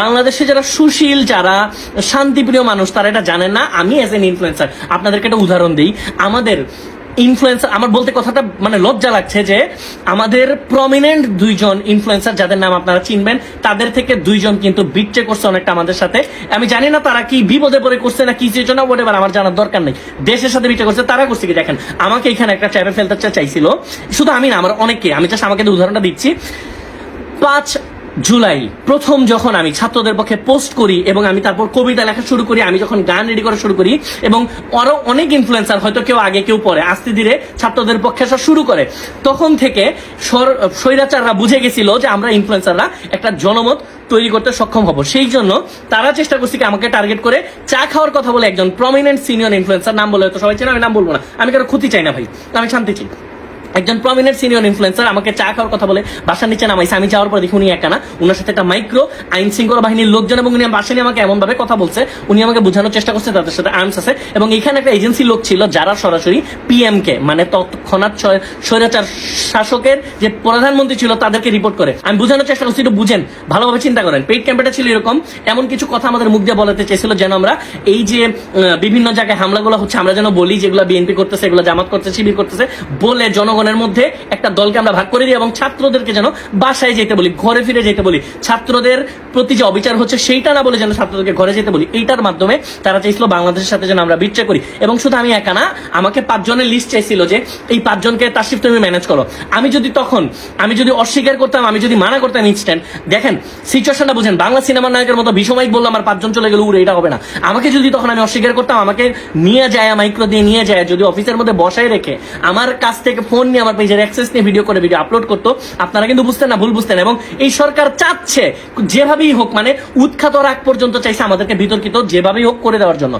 বাংলাদেশে যারা সুশীল, যারা শান্তিপ্রিয় মানুষ, তারা এটা জানেন না। আমি এজ এন ইনফ্লুয়েন্সার আপনাদেরকে একটা উদাহরণ দিই। আমাদের ইনফ্লুয়েন্সার, আমার বলতে কথাটা মানে লজ্জা লাগছে যে আমাদের প্রমিনেন্ট দুইজন ইনফ্লুয়েন্সার যাদের নাম আপনারা চিনবেন, তাদের থেকে দুইজন কিন্তু বিট্রে করছে অনেকটা আমাদের সাথে। আমি জানি না তারা কি বিপদে পড়ে করছে না কি চেতনা বলে, আমার জানার দরকার নেই। দেশের সাথে বিট্রে করছে, তারা করছে কি দেখেন, আমাকে এখানে একটা চাপে ফেলতে চাইছিল, শুধু আমি না, আমার অনেকে, আমি জাস্ট আমাকে উদাহরণটা দিচ্ছি। 5 জুলাই প্রথম যখন আমি ছাত্রদের পক্ষে পোস্ট করি এবং আমি তারপর কবিতা লেখা শুরু করি, আমি যখন গান রেডি করা শুরু করি এবং আরো অনেক ইনফ্লুয়েন্সার, হয়তো কেউ আগে কেউ পরে, আস্তে ধীরে ছাত্রদের পক্ষে আসা শুরু করে, তখন থেকে স্বৈরাচাররা বুঝে গেছিল যে আমরা ইনফ্লুয়েন্সাররা একটা জনমত তৈরি করতে সক্ষম হব। সেই জন্য তারা চেষ্টা করছে কি আমাকে টার্গেট করে চা খাওয়ার কথা বলে একজন প্রমিনেন্ট সিনিয়র ইনফ্লুয়েন্সার, নাম বলে হয়তো সবাই চেনে, আমি নাম বলবো না, আমি কারো ক্ষতি চাই না ভাই, আমি শান্তি চাই। একজন প্রমিনেন্ট সিনিয়র ইনফ্লুয়েন্সার আমাকে চা খাওয়ার কথা বলে বাসার নিচে নামাইছে। আমি যাওয়ার পর দেখি উনি একা না, উনার সাথে একটা মাইক্রো আইন শৃঙ্খলা বাহিনীর লোকজন, এবং উনি বাসায় নিয়ে আমাকে এমন ভাবে কথা বলছে, উনি আমাকে বোঝানোর চেষ্টা করছে তাদের সাথে আর্মস আছে। এবং এখানে একটা এজেন্সি লোক ছিল যারা সরাসরি পিএম কে, মানে তৎক্ষণাৎ স্বৈরাচার শাসকের যে প্রধানমন্ত্রী ছিল, তাদেরকে রিপোর্ট করে। আমি বোঝানোর চেষ্টা করছি, একটু বুঝেন, ভালোভাবে চিন্তা করেন। পেইড ক্যাম্পেটা ছিল এরকম, এমন কিছু কথা আমাদের মুখ দিয়ে বলাতে চেয়েছিল যেন আমরা এই যে বিভিন্ন জায়গায় হামলাগুলো হচ্ছে, আমরা যেন বলি যেগুলো বিএনপি করতেছে, এগুলো জামাত করতেছে, শিবির করতেছে, বলে জনগণের মধ্যে একটা দলকে আমরা ভাগ করে দিই এবং ছাত্রদেরকে যেন বাসায় যেতে বলি, ঘরে ফিরে যেতে বলি, ছাত্রদের প্রতি যে অবিচার হচ্ছে সেইটা না বলে যেন ছাত্রদেরকে ঘরে যেতে বলি। এইটার মাধ্যমে তারা চাইছিল বাংলাদেশের সাথে যেন আমরা বিট্রে করি। এবং শুধু আমি একা না, আমাকে 5 জনের লিস্ট চাইছিল যে এই 5 জনকে তাশরিফ তুমি ম্যানেজ করো। আমি যদি অস্বীকার করতাম, আমি যদি মানা করতাম ইনস্ট্যান্ট, দেখেন সিচুয়েশনটা বুঝেন, বাংলা সিনেমার নায়কের মতো বিষমাইক বললো আমার 5 জন চলে গেল, উড়ে, এটা হবে না। আমাকে যদি তখন আমি অস্বীকার করতাম, আমাকে নিয়ে যায় মাইক্রো দিয়ে নিয়ে যায়, যদি অফিসের মধ্যে বসায় রেখে আমার কাছ থেকে ফোন নিয়ে আমার পেজের অ্যাক্সেস নিয়ে ভিডিও আপলোড করতো, আপনারা কিন্তু বুঝতেন না, ভুল বুঝতেন। এবং এই সরকার চাচ্ছে যেভাবেই হোক, মানে উৎখাত রাগ পর্যন্ত চাইছে আমাদেরকে বিতর্কিত যেভাবেই হোক করে দেওয়ার জন্য।